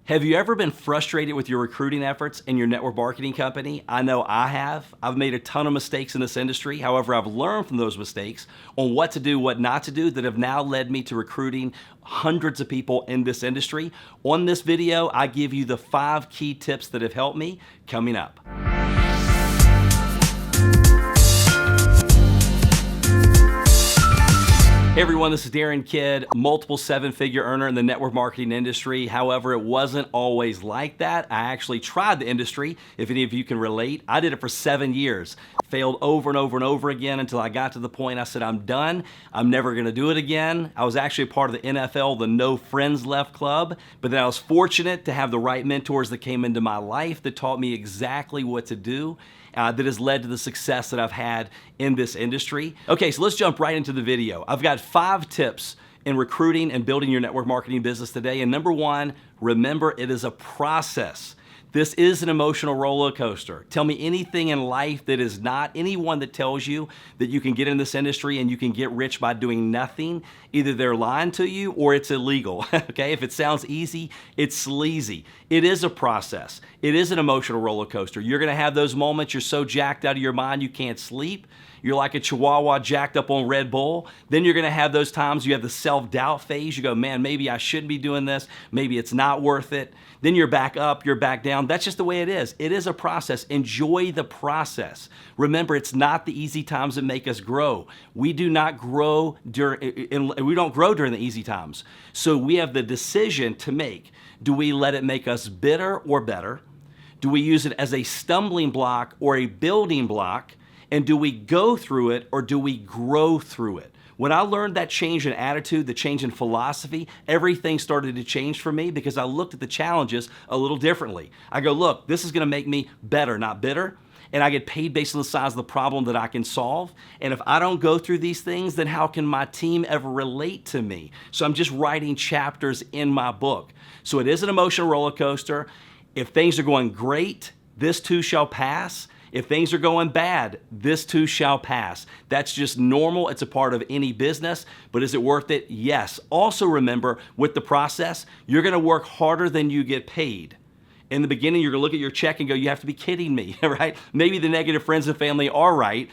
Have you ever been frustrated with your recruiting efforts in your network marketing company? I know I have. I've made a ton of mistakes in this industry. However, I've learned from those mistakes on what to do, what not to do, that have now led me to recruiting hundreds of people in this industry. On this video, I give you the 5 key tips that have helped me coming up. Hey everyone, this is Darin Kidd, multiple 7-figure earner in the network marketing industry. However, it wasn't always like that. I actually tried the industry, if any of you can relate. I did it for 7 years, failed over and over and over again until I got to the point I said, I'm done. I'm never gonna do it again. I was actually a part of the NFL, the No Friends Left Club, but then I was fortunate to have the right mentors that came into my life that taught me exactly what to do. That has led to the success that I've had in this industry. Okay, so let's jump right into the video. I've got 5 tips in recruiting and building your network marketing business today. And number 1, remember it is a process. This is an emotional roller coaster. Tell me anything in life that is not, anyone that tells you that you can get in this industry and you can get rich by doing nothing, either they're lying to you or it's illegal, okay? If it sounds easy, it's sleazy. It is a process. It is an emotional roller coaster. You're gonna have those moments you're so jacked out of your mind you can't sleep. You're like a chihuahua jacked up on Red Bull. Then you're gonna have those times you have the self-doubt phase. You go, man, maybe I shouldn't be doing this. Maybe it's not worth it. Then you're back up, you're back down. That's just the way it is. It is a process. Enjoy the process. Remember, it's not the easy times that make us grow. We do not grow we don't grow during the easy times. So we have the decision to make. Do we let it make us bitter or better? Do we use it as a stumbling block or a building block? And do we go through it or do we grow through it? When I learned that change in attitude, the change in philosophy, everything started to change for me because I looked at the challenges a little differently. I go, look, this is gonna make me better, not bitter. And I get paid based on the size of the problem that I can solve. And if I don't go through these things, then how can my team ever relate to me? So I'm just writing chapters in my book. So it is an emotional roller coaster. If things are going great, this too shall pass. If things are going bad, this too shall pass. That's just normal. It's a part of any business, but is it worth it? Yes. Also remember, with the process, you're gonna work harder than you get paid. In the beginning, you're gonna look at your check and go, you have to be kidding me, right? Maybe the negative friends and family are right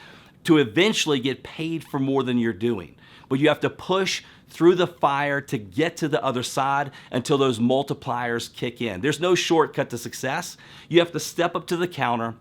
to eventually get paid for more than you're doing. But you have to push through the fire to get to the other side until those multipliers kick in. There's no shortcut to success. You have to step up to the counter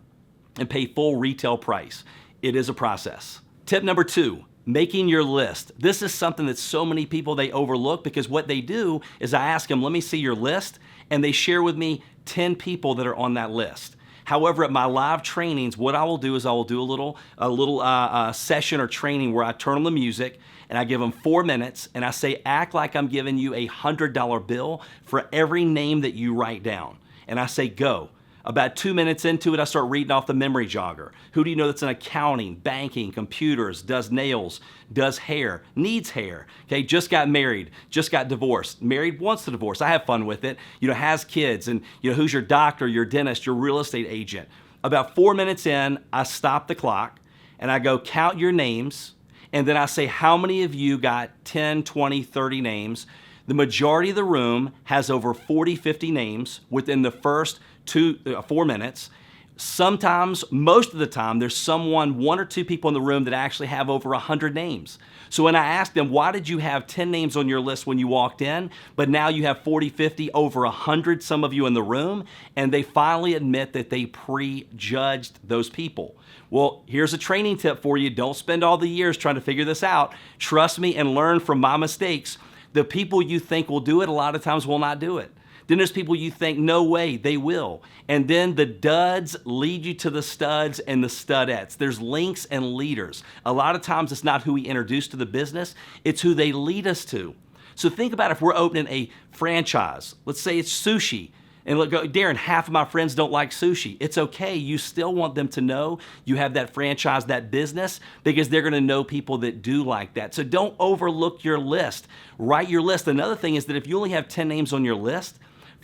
and pay full retail price. It is a process. Tip number 2, making your list. This is something that so many people, they overlook because what they do is I ask them, let me see your list, and they share with me 10 people that are on that list. However, at my live trainings, what I will do is I will do a little session or training where I turn on the music and I give them 4 minutes and I say, act like I'm giving you a $100 bill for every name that you write down. And I say, go. About 2 minutes into it, I start reading off the memory jogger. Who do you know that's in accounting, banking, computers, does nails, does hair, needs hair, okay, just got married, just got divorced, married, wants to divorce, I have fun with it, has kids, and who's your doctor, your dentist, your real estate agent. About 4 minutes in, I stop the clock and I go count your names, and then I say, how many of you got 10, 20, 30 names? The majority of the room has over 40, 50 names within the first 4 minutes. Sometimes, most of the time, there's 1 or 2 people in the room that actually have over 100 names. So when I ask them, why did you have 10 names on your list when you walked in, but now you have 40, 50, over 100, some of you in the room, and they finally admit that they prejudged those people. Well, here's a training tip for you. Don't spend all the years trying to figure this out. Trust me and learn from my mistakes. The people you think will do it, a lot of times will not do it. Then there's people you think, no way, they will. And then the duds lead you to the studs and the studettes. There's links and leaders. A lot of times it's not who we introduce to the business, it's who they lead us to. So think about if we're opening a franchise. Let's say it's sushi. And look, Darin, half of my friends don't like sushi. It's okay, you still want them to know you have that franchise, that business, because they're gonna know people that do like that. So don't overlook your list. Write your list. Another thing is that if you only have 10 names on your list,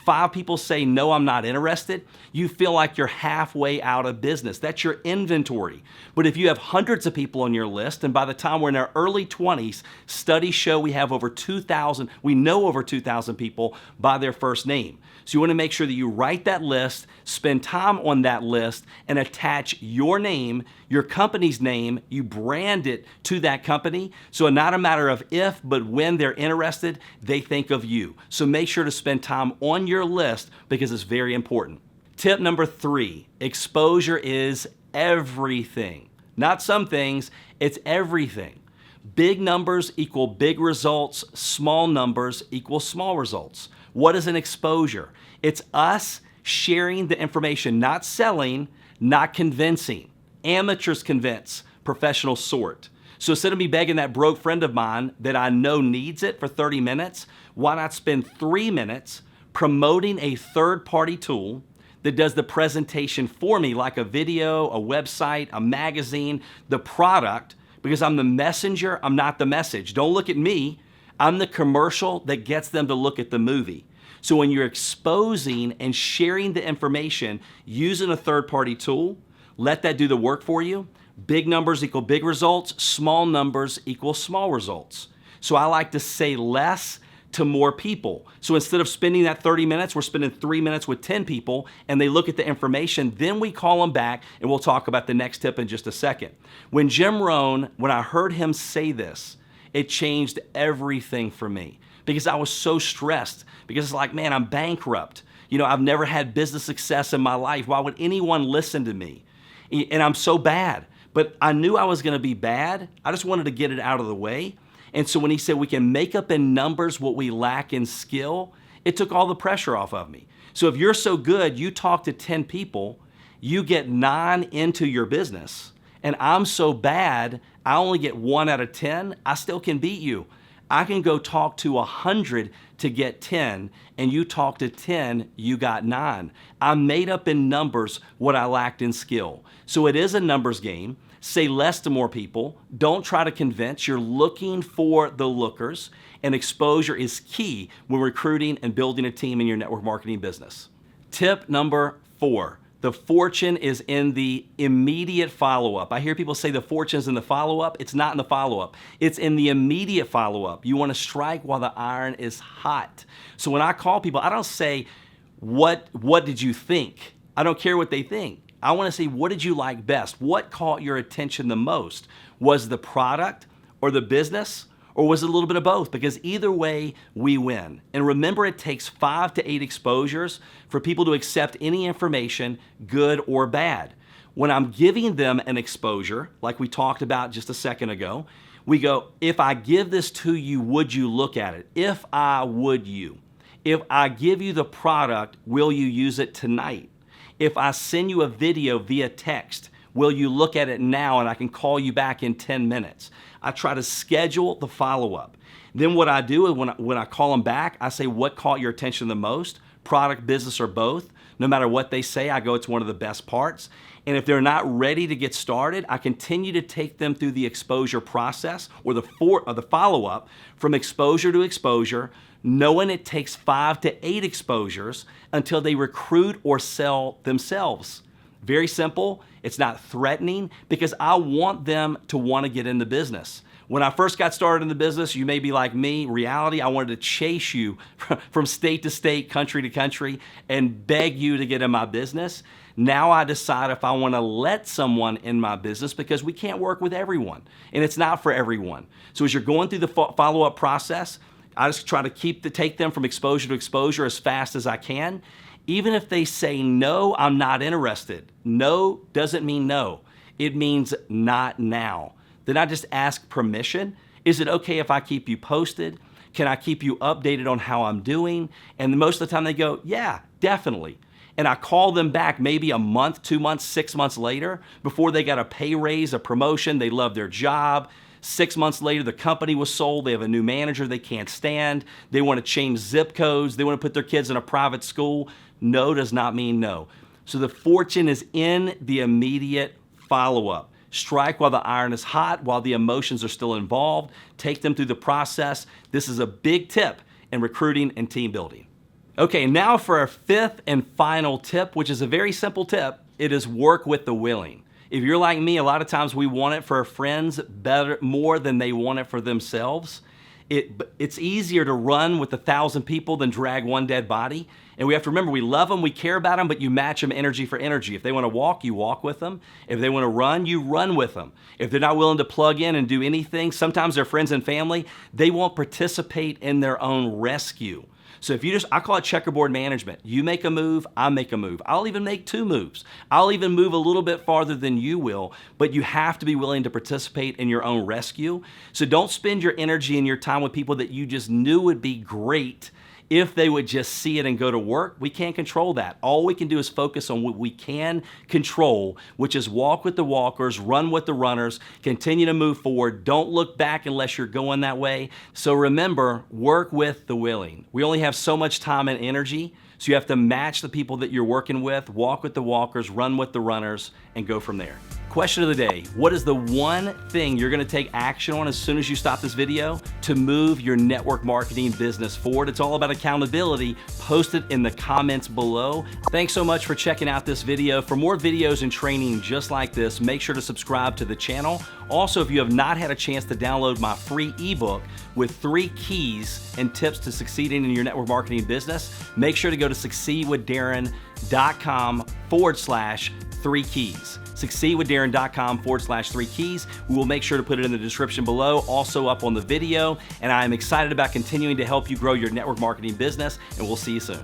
5 people say, no, I'm not interested, you feel like you're halfway out of business. That's your inventory. But if you have hundreds of people on your list, and by the time we're in our early 20s, studies show we have over 2,000, we know over 2,000 people by their first name. So you want to make sure that you write that list, spend time on that list, and attach your name, your company's name, you brand it to that company. So not a matter of if, but when they're interested, they think of you. So make sure to spend time on your list because it's very important. Tip number 3, exposure is everything. Not some things, it's everything. Big numbers equal big results, small numbers equal small results. What is an exposure? It's us sharing the information, not selling, not convincing. Amateurs convince, professionals sort. So instead of me begging that broke friend of mine that I know needs it for 30 minutes, why not spend 3 minutes promoting a third-party tool that does the presentation for me, like a video, a website, a magazine, the product, because I'm the messenger, I'm not the message. Don't look at me. I'm the commercial that gets them to look at the movie. So when you're exposing and sharing the information using a third-party tool, let that do the work for you. Big numbers equal big results, small numbers equal small results. So I like to say less to more people. So instead of spending that 30 minutes, we're spending 3 minutes with 10 people and they look at the information, then we call them back and we'll talk about the next tip in just a second. When Jim Rohn, when I heard him say this, it changed everything for me because I was so stressed because it's like, man, I'm bankrupt. You know, I've never had business success in my life. Why would anyone listen to me? And I'm so bad, but I knew I was gonna be bad. I just wanted to get it out of the way. And so when he said we can make up in numbers what we lack in skill, it took all the pressure off of me. So if you're so good, you talk to 10 people, you get 9 into your business, and I'm so bad, I only get 1 out of 10, I still can beat you. I can go talk to 100 to get 10, and you talk to 10, you got 9. I made up in numbers what I lacked in skill. So it is a numbers game. Say less to more people. Don't try to convince. You're looking for the lookers, and exposure is key when recruiting and building a team in your network marketing business. Tip number 4. The fortune is in the immediate follow-up. I hear people say the fortune's in the follow-up. It's not in the follow-up. It's in the immediate follow-up. You want to strike while the iron is hot. So when I call people, I don't say, what did you think? I don't care what they think. I want to see, what did you like best? What caught your attention the most? Was the product or the business, or was it a little bit of both? Because either way, we win. And remember, it takes 5 to 8 exposures for people to accept any information, good or bad. When I'm giving them an exposure, like we talked about just a second ago, we go, if I give this to you, would you look at it? If I would you. If I give you the product, will you use it tonight? If I send you a video via text, will you look at it now and I can call you back in 10 minutes? I try to schedule the follow-up. Then what I do is when I call them back, I say, what caught your attention the most? Product, business, or both? No matter what they say, I go, it's one of the best parts. And if they're not ready to get started, I continue to take them through the exposure process or the follow-up from exposure to exposure, knowing it takes 5 to 8 exposures until they recruit or sell themselves. Very simple. It's not threatening because I want them to want to get in the business. When I first got started in the business, you may be like me, reality, I wanted to chase you from state to state, country to country, and beg you to get in my business. Now I decide if I want to let someone in my business because we can't work with everyone, and it's not for everyone. So as you're going through the follow-up process, I just try to take them from exposure to exposure as fast as I can. Even if they say, no, I'm not interested. No doesn't mean no. It means not now. Then I just ask permission. Is it okay if I keep you posted? Can I keep you updated on how I'm doing? And most of the time they go, yeah, definitely. And I call them back maybe a month, 2 months, 6 months later before they got a pay raise, a promotion, they love their job. 6 months later, the company was sold. They have a new manager they can't stand. They want to change zip codes. They want to put their kids in a private school. No does not mean no. So the fortune is in the immediate follow-up. Strike while the iron is hot, while the emotions are still involved. Take them through the process. This is a big tip in recruiting and team building. Okay, now for our fifth and final tip, which is a very simple tip. It is work with the willing. If you're like me, a lot of times we want it for our friends more than they want it for themselves. It's easier to run with 1,000 people than drag one dead body. And we have to remember, we love them, we care about them, but you match them energy for energy. If they want to walk, you walk with them. If they want to run, you run with them. If they're not willing to plug in and do anything, sometimes their friends and family, they won't participate in their own rescue. So if you I call it checkerboard management. You make a move, I make a move. I'll even make 2 moves. I'll even move a little bit farther than you will, but you have to be willing to participate in your own rescue. So don't spend your energy and your time with people that you just knew would be great if they would just see it and go to work. We can't control that. All we can do is focus on what we can control, which is walk with the walkers, run with the runners, continue to move forward. Don't look back unless you're going that way. So remember, work with the willing. We only have so much time and energy, so you have to match the people that you're working with, walk with the walkers, run with the runners, and go from there. Question of the day, what is the one thing you're gonna take action on as soon as you stop this video to move your network marketing business forward? It's all about accountability. Post it in the comments below. Thanks so much for checking out this video. For more videos and training just like this, make sure to subscribe to the channel. Also, if you have not had a chance to download my free ebook with 3 keys and tips to succeeding in your network marketing business, make sure to go to succeedwithdarin.com/3 keys. Succeedwithdarin.com/3 keys. We will make sure to put it in the description below, also up on the video. And I am excited about continuing to help you grow your network marketing business, and we'll see you soon.